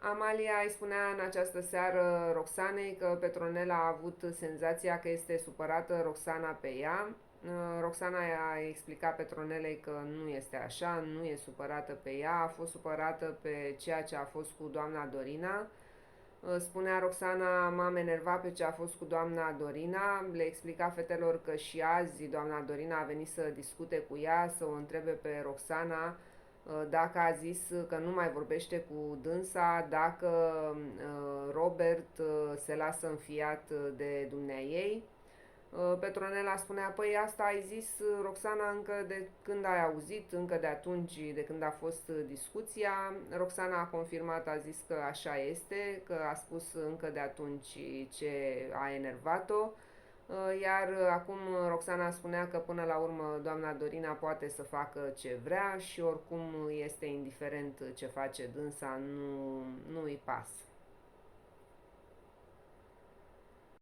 Amalia îi spunea în această seară Roxanei că Petronela a avut senzația că este supărată Roxana pe ea. Roxana i-a explicat Petronelei că nu este așa, nu e supărată pe ea, a fost supărată pe ceea ce a fost cu doamna Dorina. Spunea Roxana, m-am enervat pe ce a fost cu doamna Dorina, le explica fetelor că și azi doamna Dorina a venit să discute cu ea, să o întrebe pe Roxana dacă a zis că nu mai vorbește cu dânsa, dacă Robert se lasă înfiat de dumneaei. Petronela spunea, păi asta ai zis, Roxana, încă de când ai auzit, încă de atunci, de când a fost discuția. Roxana a confirmat, a zis că așa este, că a spus încă de atunci ce a enervat-o. Iar acum Roxana spunea că până la urmă doamna Dorina poate să facă ce vrea și oricum este indiferent ce face dânsa, nu îi pasă.